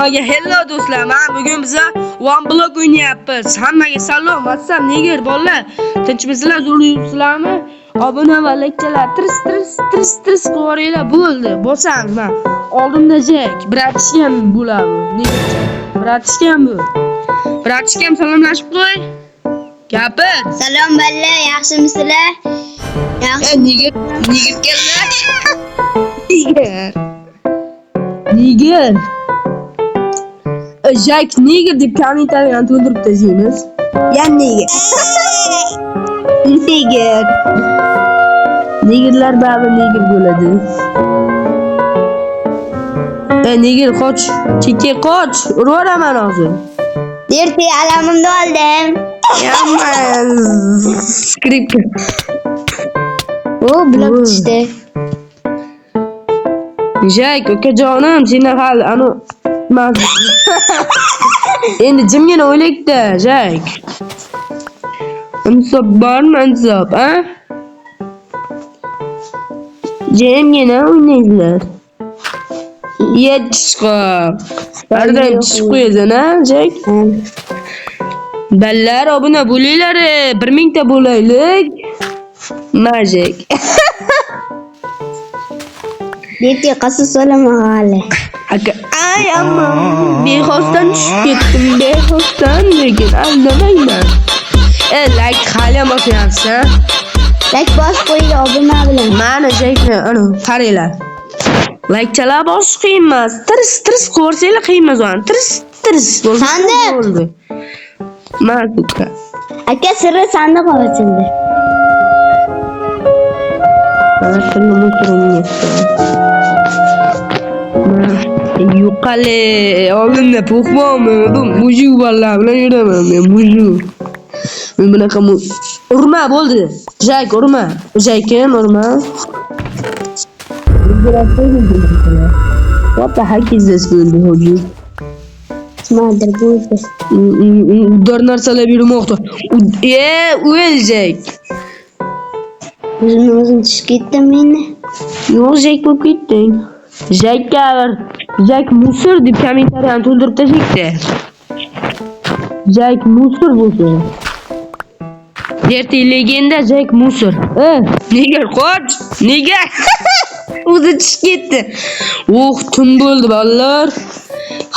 Hello do'stlar, mana bugun biz One Block o'ynayapmiz. Hammaga salom, WhatsApp neger bolalar. Tinchmisizlar, zo'r yuribsizlarmi? Obuna va likelar tirs qilib yuboringlar, bo'ldi. Bosamiz mana. Oldimda Jack, bratishkam bo'ladi. Negercha? Bratishkam bu. Bratishkam salomlashib qo'y. Gapir. Salom balla, yaxshimisizlar? Yaxshi. Neger keldi. Neger. Jack neger deb kommentariyani to'ldirib tashlaymiz. Ya neger. Neger. Negerlar bari neger bo'ladi. Neger qoch, chekka qoch, urvaraman hozir. Derti alamimni oldim. Yaman. Skript. O blok tushdi. Jack, ukajonim, seni hali endi jimgina o'ylakda, Jack. Insof bormi, insof, a? Jimgina o'ynaysizlar. Yetishqoq. Bardan chiqib qo'yasan, a, Jack? Ballar, obuna bo'linglar, 1000 ta bo'laylik. Majik. Derti qasos olaman hali. Ay amma bexosdan tushib ketdim, bexosdan, lekin aldamayman. Like hali ham bosyapsiz. Like bos qo'yinglar obuna bilan. Mana Jackni, qaranglar. Likechalar bos qiyin emas. Tirs ko'rsanglar qiyin emas o'n. Tirs bo'ldi. Ma'lumka. Aka sirri sandiq ochildi. Mana shuni o'tirmayapti. Yuqali oldimda po'xmonmi? Bu mujik bolalar bilan yuraman men, mujik. Men bunaqa urma bo'ldi. Jack urma. Jack'im urma. What the heck is this bo'ldi hoji? Smarter bo'ldi. Uddar narsalar yurmoqda. O'l Jack. O'zim tushib ketdim meni. Yo'q, Jack bo'lib ketding. Jack musor deb kommentariyani to'ldirib tashlaydi. Jack musor bo'lsa. Derti legenda Jack musor. Nega qoch? Nega? O'zi tushib ketdi. Tun bo'ldi bolalar.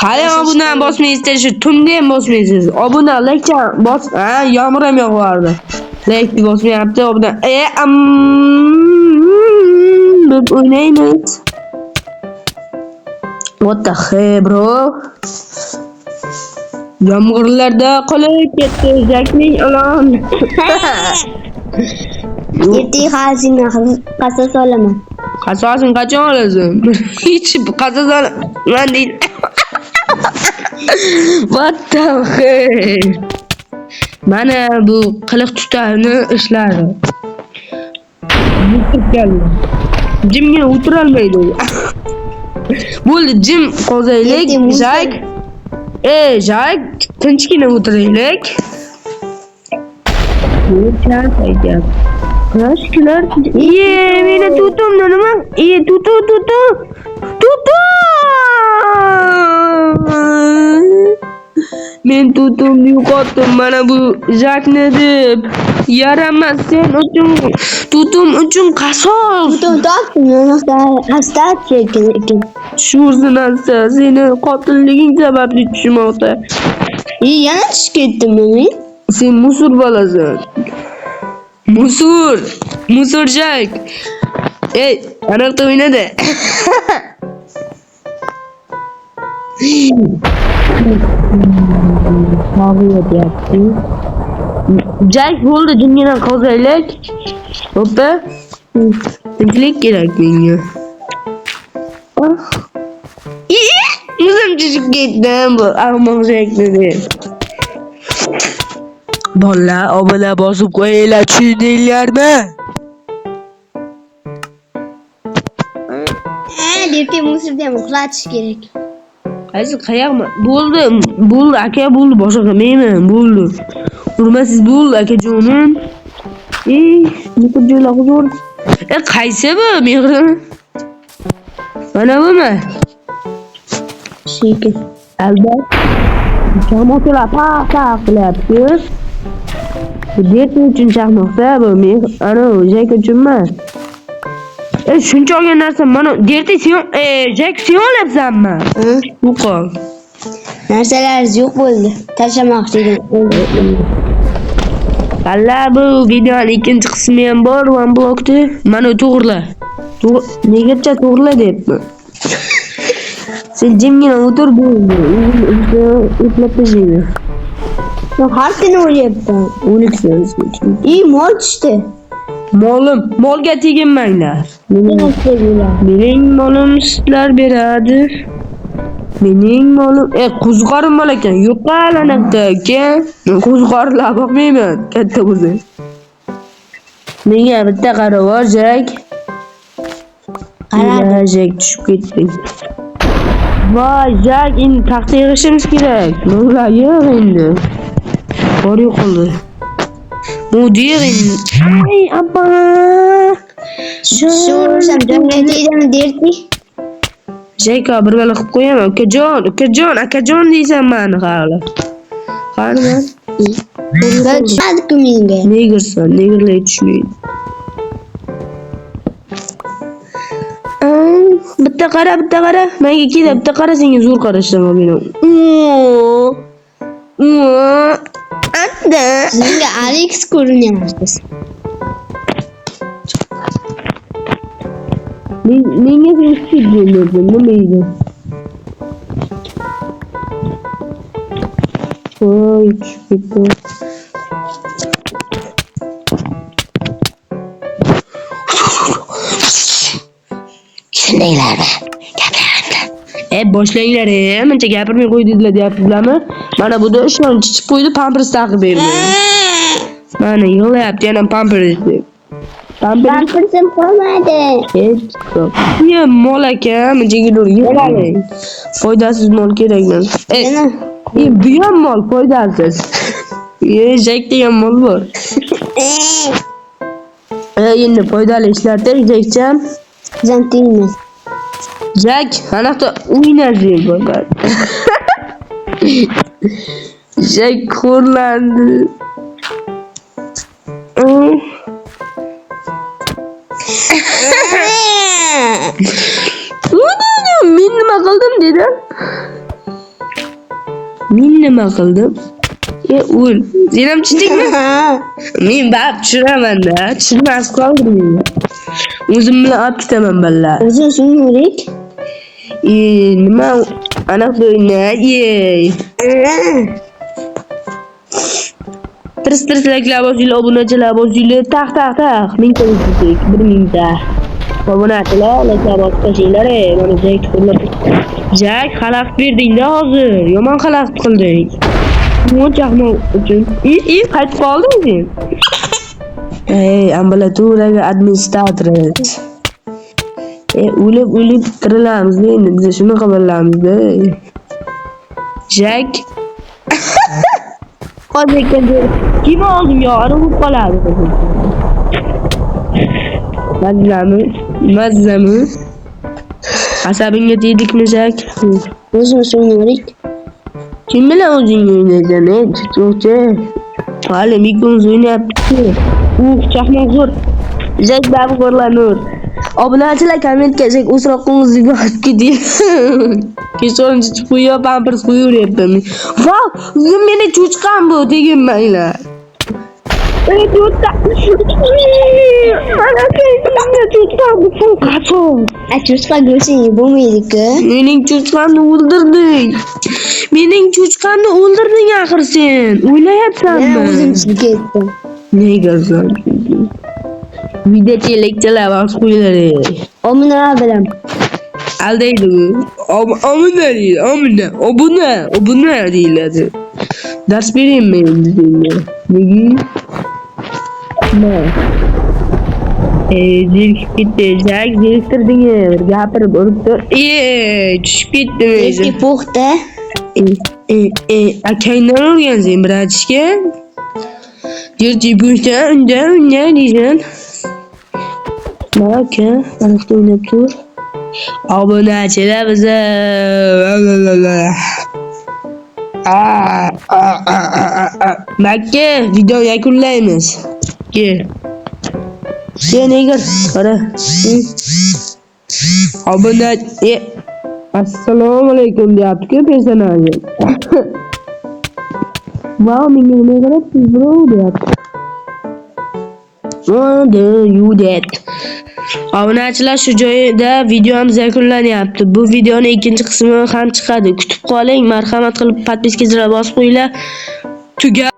Hali obuna bosmaysizlar, shu tunda ham bosmaysiz. Obuna like bos. Yomg'ir ham yog'ardi. Like bosmayapti obuna. Deb o'ynaymiz. What the hell, bro? Yomg'irlarda qolib ketdi Jackning ilon. Derti hozirni qasos olaman. Qasosini qachon olasan? Hech qasos olaman deydi. What the hell? Mana bu qiliq tutani ishlari. Jimga o'tira olmaydi. Bo'ldi, jim qozaylik, Jack. Jack, tinchgina o'tiraylik. Qashkilar. Meni tutumni nima? Tutu. Men tutumni yo'qotdim, mana bu Jackni deb. Yaramas sen uchun, tutum uchun qasos. Tutum topdim, asta chekin. Sho'rzinasa, seni qotilliging sababli tushmoqda. Yana tushib ketdim men. Sen musor bolasan. Musor Jack. Aniqda o'ynadi. Jack bo'ldi, jimgina qozaylik. Hoppa. Tinchlik kerak menga. O'zim tushib ketdim bu ahmoq Jackni deb. Bolalar, obuna bosib qo'yinglar, tushundinglarmi? Derti musorda ham uxlatish kerak. Qaysi qayoqmi? Bo'ldi, aka bo'ldi, boshqa qilmayman, bo'ldi. Urmasiz bo'ldi, akajonim. Nuqul joylar huzur. Qaysi bu, mehrim? Mana bumi? Shiki. albatta. Chaqmoqlar paq qilyapti. Bu dert uchun chaqmoqda, bu men ana Jack uchun emas. Shuncha olgan narsa mana dertni Jack sen olyapsanmi? Bu qol. Narsalar yo'q bo'ldi. Tashlamoqchi edim. Halla bu videoning ikkinchi qismi ham bor, one blokda. Mana to'g'rila. Negacha to'g'rila deyapman. Sen jimgina o'tir bu. Uxlab tashlayman. Men har kuni o'lyapman. O'liksan. Mol tushdi. Molga teginmanglar. Mening molim sutlar beradi. Mening molim qo'zg'orim mol ekan. Yo'q alanaqda aka. Men qo'zg'orlar boqmayman. Katta o'zi. Menga bitta qarab bor, Jack. Qaradi. Jack tushib ketdi. Voy, Jack, endi taxta yig'ishimiz kerak. Nima yo'q endi. Bor yo'qoldi. Mudir endi. Ay, abba. Sho'rsam dengaytidimi derdi. Jack bir bala qilib qo'yaman. Akajon deysan meni hali. Qani? Tushmadi-ku menga. Negerlar tushmaydi. Bitta qara. Menga kelib bitta qara, senga zo'r qarashdan meni. Anda. Senga Alex ko'rinyapsiz. Menga tushib keldi, nima edi? Voy, tushib ketdi. Shundaylarmi? Gapiramiz. Boshlanglar, mencha gapirmay qo'ydinglar deyapsizlarmi? Mana bu da ishon chichib qo'ydi, pampers taqib berdi. Mana yig'layapti, yana pampers. Pampersim qolmadi. Ya mol ekan, menga yig'laling. Foydasiz mol kerak men. Bu ham mol foydasiz. Jack degan mol bor. Endi foydali ishlarda Jackcham. Zantingmi? Jack, anaqa o'ynaysiz bo'ladi. Jack xo'rlandi. Men nima qildim dedi? Men nima qildim? O'l. Sen ham tushdingmi? Men bab tushiraman-da. Tushirmas qoldim. O'zim bilan olib ketaman ballar. O'zing so'nglik. Nima anaqa o'ynay. Tirs-tirsliklar bosinglar, obunachilar bosinglar. Taq. Mingtalik, 1000 ta. Obunachilar, like bosinglar, mana Jack qo'llab. Jack, xalaqit berding-da hozir. Yomon xalaqit qilding. Chaqmoq uchun. Qaytib qolding sen? Ambulatoriyaga administrator. O'lib tirilamiz endi biz shuni xabarlaymiz-da. Jack. Hozir kim oldim yo, ana bo'lib qoladi. Mazzami? Asabingga teydikmi, Jack? O'zim so'nglik. Kim bilan o'zing o'ynaysan, chiqchi? Hali mikrofonz o'ynayapti. Chaqmoq zo'r. Jack babu qo'rlanur. Obunachilar kommentga Jack o'sroqingizni yozib keting. Kechorim chiqib qo'yib, pampers qo'yaveryapman. Vow, meni cho'chqam bu, teginmanglar. Cho'chqa. Mana senga cho'chqam bu qachon? Cho'chqa go'shting bo'lmaydi-ku. Mening cho'chqamni o'ldirding axir sen. O'ylayapsanmi? Men o'zim chiqib ketdim. Nega sen? Videochilikchilar vaqt qo'yinglar. Omina bilan. Aldaydi bu. Obuna deyiladi. Dars beraymi endi senga? Nega? Zerikib ketdi, Jack, zeriktirding, gapirib uribdi. Tushib ketdim. Eski puxta. Akangdan o'rgansan, bratishka. Yerchi bo'lsa, unda deysan. Aka, aniqda o'ynab tur. Obunachilar biza. Makka video yakunlaymiz. Ke. Nigir, qara. Obuna Assalomu alaykum deyapti-ku personajim. Wow, menga nima qarabsiz, bro deyapti. Oh, you that. Obunachilar shu joyda videomiz yakunlanyapti. Bu videoning ikkinchi qismi ham chiqadi. Kutib qoling. Marhamat qilib podpiskaga bosib qo'yinglar. Tuga